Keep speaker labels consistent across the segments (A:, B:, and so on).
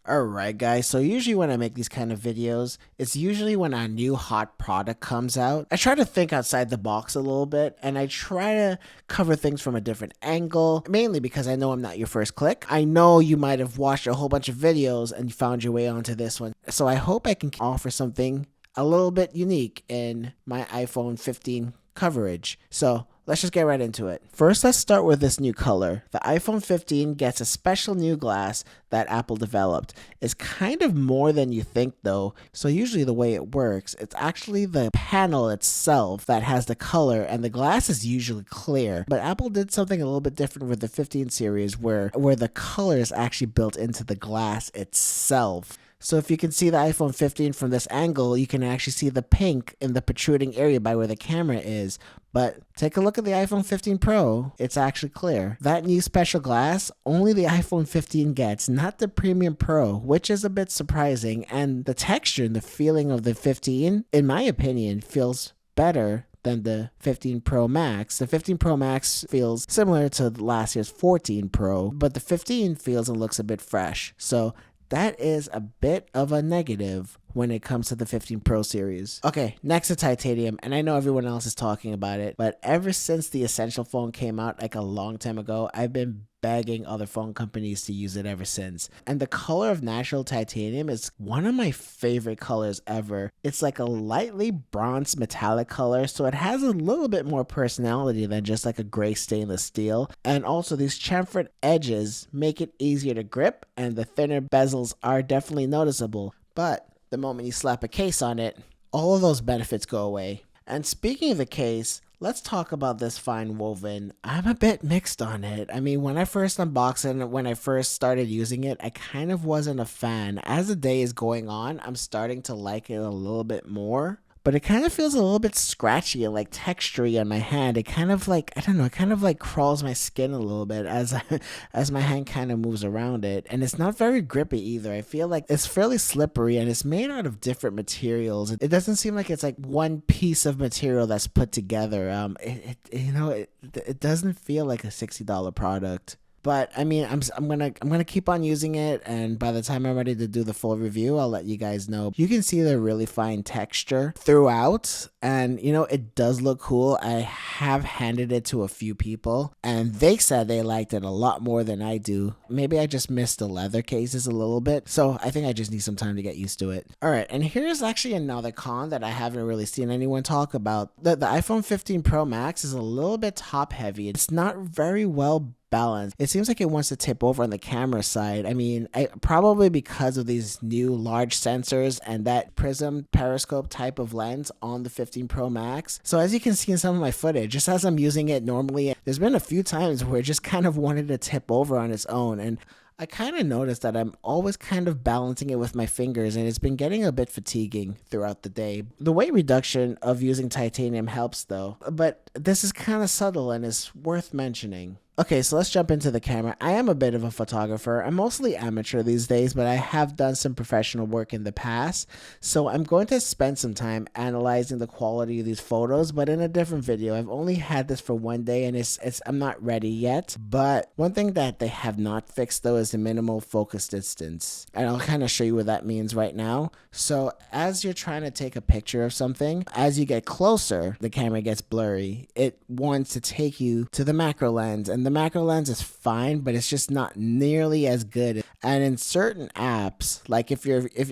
A: Alright guys, so usually when I make these kind of videos, it's usually when a new hot product comes out. I try to think outside the box a little bit and I try to cover things from a different angle, mainly because I know I'm not your first click. I know you might have watched a whole bunch of videos and you found your way onto this one. So I hope I can offer something a little bit unique in my iPhone 15 coverage. So let's just get right into it. First, let's start with this new color. The iPhone 15 gets a special new glass that Apple developed. It's kind of more than you think though. So usually the way it works, it's actually the panel itself that has the color and the glass is usually clear. But Apple did something a little bit different with the 15 series where the color is actually built into the glass itself. So if you can see the iPhone 15 from this angle, you can actually see the pink in the protruding area by where the camera is. But take a look at the iPhone 15 Pro, it's actually clear. That new special glass, only the iPhone 15 gets, not the Premium Pro, which is a bit surprising. And the texture and the feeling of the 15, in my opinion, feels better than the 15 Pro Max. The 15 Pro Max feels similar to last year's 14 Pro, but the 15 feels and looks a bit fresh. So that is a bit of a negative when it comes to the 15 Pro series. Okay, next to titanium, and I know everyone else is talking about it, but ever since the Essential phone came out like a long time ago, I've been begging other phone companies to use it ever since. And the color of natural titanium is one of my favorite colors ever. It's like a lightly bronze metallic color, so it has a little bit more personality than just like a gray stainless steel. And also these chamfered edges make it easier to grip, and the thinner bezels are definitely noticeable. But the moment you slap a case on it, all of those benefits go away. And speaking of the case, let's talk about this fine woven. I'm a bit mixed on it. I mean, when I first unboxed it, when I first started using it, I kind of wasn't a fan. As the day is going on, I'm starting to like it a little bit more. But it kind of feels a little bit scratchy and like textury on my hand. It kind of like, I don't know, it kind of like crawls my skin a little bit as as my hand kind of moves around it. And it's not very grippy either. I feel like it's fairly slippery and it's made out of different materials. It doesn't seem like it's like one piece of material that's put together. It doesn't feel like a $60 product. But I mean, I'm gonna keep on using it, and by the time I'm ready to do the full review, I'll let you guys know. You can see the really fine texture throughout, and it does look cool. I have handed it to a few people, and they said they liked it a lot more than I do. Maybe I just missed the leather cases a little bit, so I think I just need some time to get used to it. All right, and here's actually another con that I haven't really seen anyone talk about. The iPhone 15 Pro Max is a little bit top heavy. It's not very well balanced. It seems like it wants to tip over on the camera side. I mean, probably because of these new large sensors and that prism periscope type of lens on the 15 Pro Max. So as you can see in some of my footage, just as I'm using it normally, there's been a few times where it just kind of wanted to tip over on its own. And I kind of noticed that I'm always kind of balancing it with my fingers, and it's been getting a bit fatiguing throughout the day. The weight reduction of using titanium helps though, but this is kind of subtle and is worth mentioning. Okay, so let's jump into the camera. I am a bit of a photographer. I'm mostly amateur these days, but I have done some professional work in the past. So I'm going to spend some time analyzing the quality of these photos, but in a different video. I've only had this for one day and I'm not ready yet. But one thing that they have not fixed though is the minimal focus distance. And I'll kind of show you what that means right now. So as you're trying to take a picture of something, as you get closer, the camera gets blurry. It wants to take you to the macro lens, and the macro lens is fine, but it's just not nearly as good. And in certain apps, like if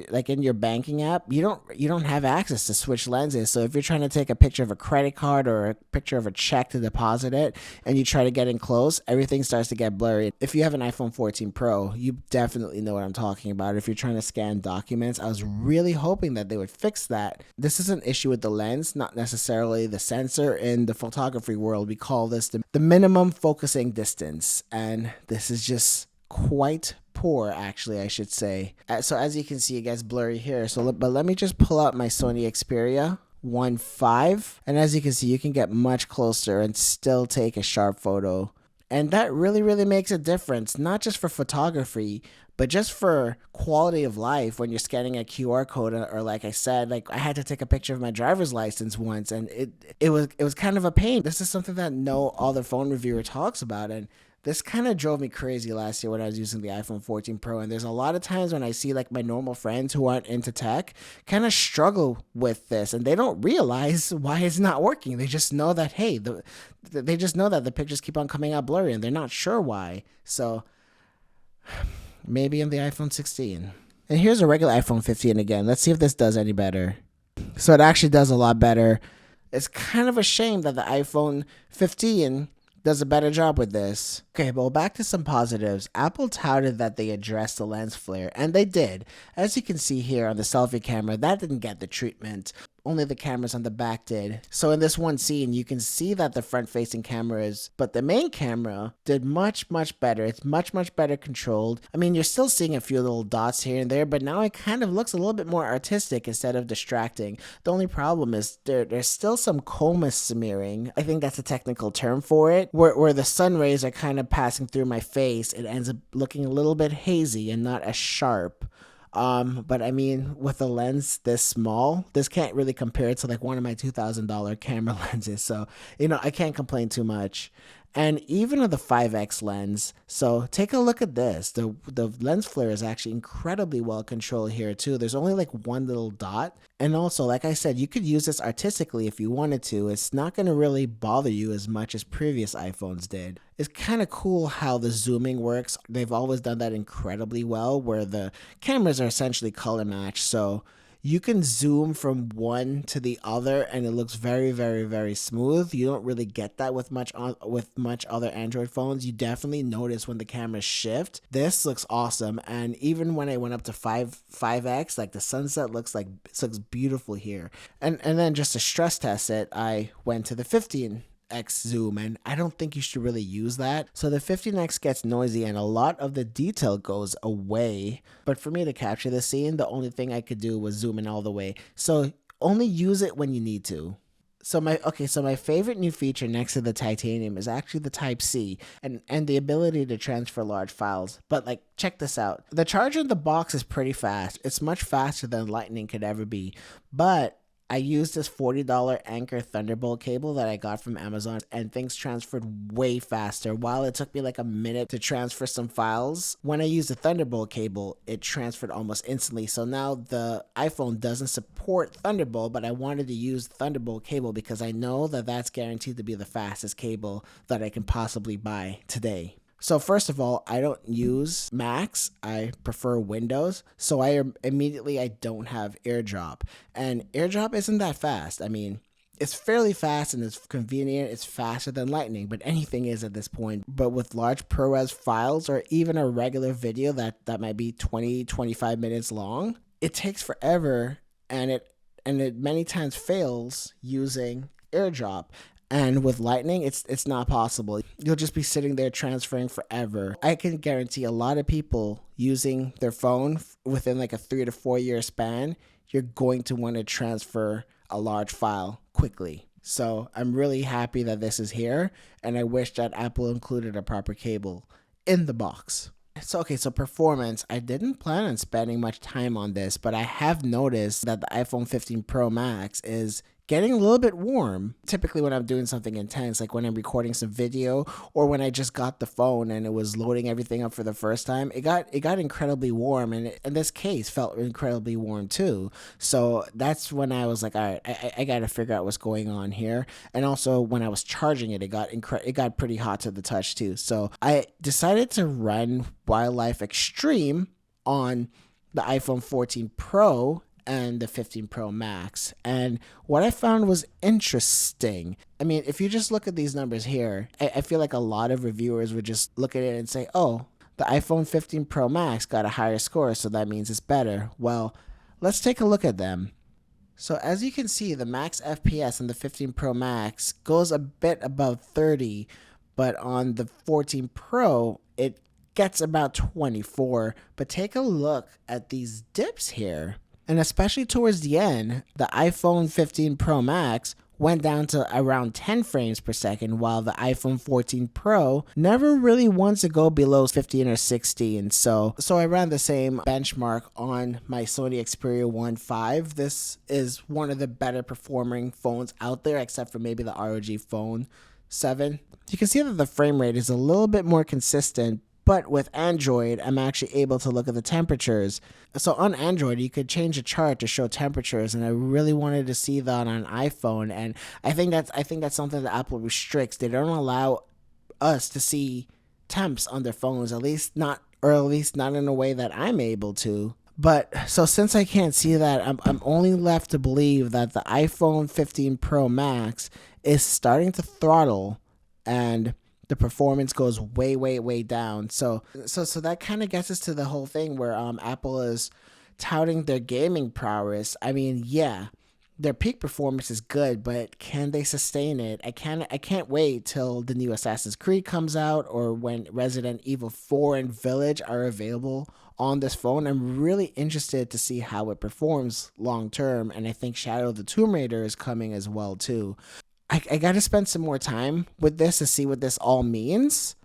A: like in your banking app, you don't have access to switch lenses. So if you're trying to take a picture of a credit card or a picture of a check to deposit it, and you try to get in close, everything starts to get blurry. If you have an iPhone 14 Pro, you definitely know what I'm talking about. If you're trying to scan documents, I was really hoping that they would fix that. This is an issue with the lens, not necessarily the sensor. In the photography world, we call this the minimum focusing distance, and this is just quite poor, actually, I should say. So as you can see, it gets blurry here. But let me just pull out my Sony Xperia 1.5, and as you can see, you can get much closer and still take a sharp photo. And that really makes a difference, not just for photography, but just for quality of life when you're scanning a QR code, or like I said, like I had to take a picture of my driver's license once, and it was kind of a pain. This is something that no other phone reviewer talks about, and This kind of drove me crazy last year when I was using the iPhone 14 Pro, and there's a lot of times when I see like my normal friends who aren't into tech kind of struggle with this, and they don't realize why it's not working. They just know that they just know that the pictures keep on coming out blurry, and they're not sure why. So maybe in the iPhone 16. And here's a regular iPhone 15 again. Let's see if this does any better. So it actually does a lot better. It's kind of a shame that the iPhone 15 does a better job with this. Okay, well, back to some positives. Apple touted that they addressed the lens flare, and they did. As you can see here on the selfie camera, that didn't get the treatment. Only the cameras on the back did. So in this one scene, you can see that the front-facing camera is, but the main camera did much, much better. It's much, much better controlled. I mean, you're still seeing a few little dots here and there, but now it kind of looks a little bit more artistic instead of distracting. The only problem is there's still some coma smearing. I think that's a technical term for it, where the sun rays are kind of passing through my face. It ends up looking a little bit hazy and not as sharp. But I mean, with a lens this small, this can't really compare to like one of my $2,000 camera lenses. So, I can't complain too much. And even on the 5x lens, so take a look at this. The lens flare is actually incredibly well controlled here too. There's only like one little dot. And also, like I said, you could use this artistically if you wanted to. It's not going to really bother you as much as previous iPhones did. It's kind of cool how the zooming works. They've always done that incredibly well, where the cameras are essentially color matched. So you can zoom from one to the other and it looks very, very, very smooth. You don't really get that with much other Android phones. You definitely notice when the cameras shift. This looks awesome. And even when I went up to 5x, like the sunset looks beautiful here. And then just to stress test it, I went to the 15x zoom, and I don't think you should really use that. So the 15x gets noisy and a lot of the detail goes away. But for me to capture the scene, the only thing I could do was zoom in all the way. So only use it when you need to. So my favorite new feature next to the titanium is actually the Type-C and the ability to transfer large files. But like, check this out. The charger in the box is pretty fast. It's much faster than Lightning could ever be. But I used this $40 Anker Thunderbolt cable that I got from Amazon, and things transferred way faster. While it took me like a minute to transfer some files, when I used the Thunderbolt cable, it transferred almost instantly. So now the iPhone doesn't support Thunderbolt, but I wanted to use the Thunderbolt cable because I know that that's guaranteed to be the fastest cable that I can possibly buy today. So first of all, I don't use Macs. I prefer Windows. So I don't have AirDrop. And AirDrop isn't that fast. I mean, it's fairly fast and it's convenient. It's faster than Lightning, but anything is at this point. But with large ProRes files or even a regular video that might be 20-25 minutes long, it takes forever, and it many times fails using AirDrop. And with Lightning, it's not possible. You'll just be sitting there transferring forever. I can guarantee a lot of people using their phone within like a 3 to 4 year span, you're going to want to transfer a large file quickly. So I'm really happy that this is here, and I wish that Apple included a proper cable in the box. So performance. I didn't plan on spending much time on this, but I have noticed that the iPhone 15 Pro Max is getting a little bit warm. Typically when I'm doing something intense, like when I'm recording some video or when I just got the phone and it was loading everything up for the first time, it got incredibly warm, and this case felt incredibly warm too. So that's when I was like, all right, I got to figure out what's going on here. And also when I was charging it, it got pretty hot to the touch too. So I decided to run Wildlife Extreme on the iPhone 14 Pro and the 15 Pro Max. And what I found was interesting. I mean, if you just look at these numbers here, I feel like a lot of reviewers would just look at it and say, oh, the iPhone 15 Pro Max got a higher score, so that means it's better. Well, let's take a look at them. So as you can see, the max FPS on the 15 Pro Max goes a bit above 30, but on the 14 Pro, it gets about 24. But take a look at these dips here. And especially towards the end, the iPhone 15 Pro Max went down to around 10 frames per second, while the iPhone 14 Pro never really wants to go below 15 or 16. So I ran the same benchmark on my Sony Xperia 1 5. This is one of the better performing phones out there, except for maybe the ROG Phone 7, you can see that the frame rate is a little bit more consistent. But with Android, I'm actually able to look at the temperatures. So on Android, you could change a chart to show temperatures, and I really wanted to see that on iPhone. And I think that's something that Apple restricts. They don't allow us to see temps on their phones, at least not in a way that I'm able to. But so since I can't see that, I'm only left to believe that the iPhone 15 Pro Max is starting to throttle, and the performance goes way, way, way down. So that kind of gets us to the whole thing where Apple is touting their gaming prowess. I mean, yeah, their peak performance is good, but can they sustain it? I can't wait till the new Assassin's Creed comes out, or when Resident Evil 4 and Village are available on this phone. I'm really interested to see how it performs long term, and I think Shadow of the Tomb Raider is coming as well too. I got to spend some more time with this to see what this all means,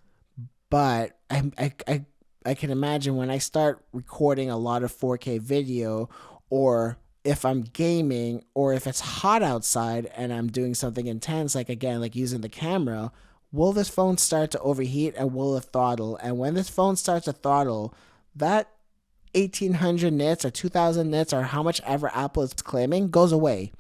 A: but I can imagine when I start recording a lot of 4K video, or if I'm gaming, or if it's hot outside and I'm doing something intense, like again, like using the camera, will this phone start to overheat and will it throttle? And when this phone starts to throttle, that 1800 nits or 2000 nits or how much ever Apple is claiming goes away.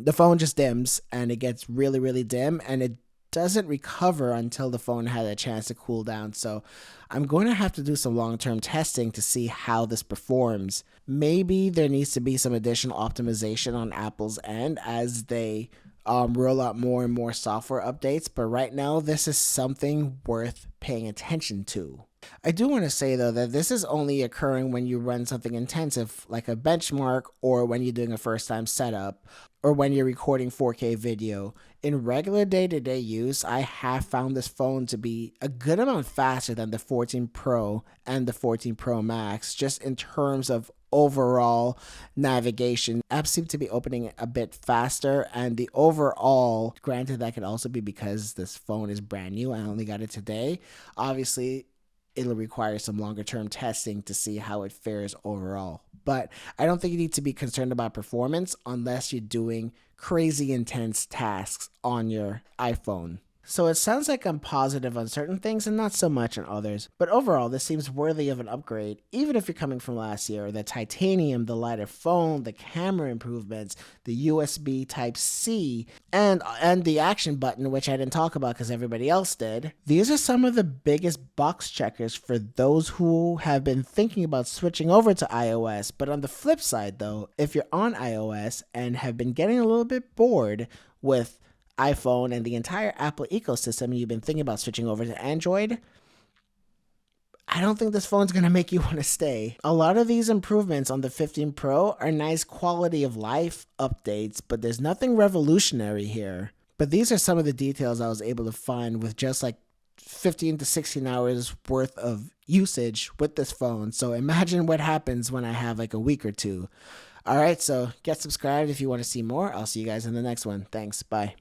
A: The phone just dims, and it gets really, really dim, and it doesn't recover until the phone had a chance to cool down. So I'm going to have to do some long-term testing to see how this performs. Maybe there needs to be some additional optimization on Apple's end as they roll out more and more software updates, but right now this is something worth paying attention to. I do want to say though that this is only occurring when you run something intensive like a benchmark, or when you're doing a first time setup, or when you're recording 4K video. In regular day-to-day use, I have found this phone to be a good amount faster than the 14 Pro and the 14 Pro Max, just in terms of overall navigation. Apps seem to be opening a bit faster, and the overall, granted that could also be because this phone is brand new, I only got it today. Obviously, it'll require some longer term testing to see how it fares overall. But I don't think you need to be concerned about performance unless you're doing crazy intense tasks on your iPhone. So it sounds like I'm positive on certain things and not so much on others, but overall this seems worthy of an upgrade, even if you're coming from last year. The titanium, the lighter phone, the camera improvements, the USB Type-C, and the action button, which I didn't talk about because everybody else did. These are some of the biggest box checkers for those who have been thinking about switching over to iOS. But on the flip side though, if you're on iOS and have been getting a little bit bored with iPhone and the entire Apple ecosystem, and you've been thinking about switching over to Android, I don't think this phone's going to make you want to stay. A lot of these improvements on the 15 Pro are nice quality of life updates, but there's nothing revolutionary here. But these are some of the details I was able to find with just like 15 to 16 hours worth of usage with this phone. So imagine what happens when I have like a week or two. All right, so get subscribed if you want to see more. I'll see you guys in the next one. Thanks. Bye.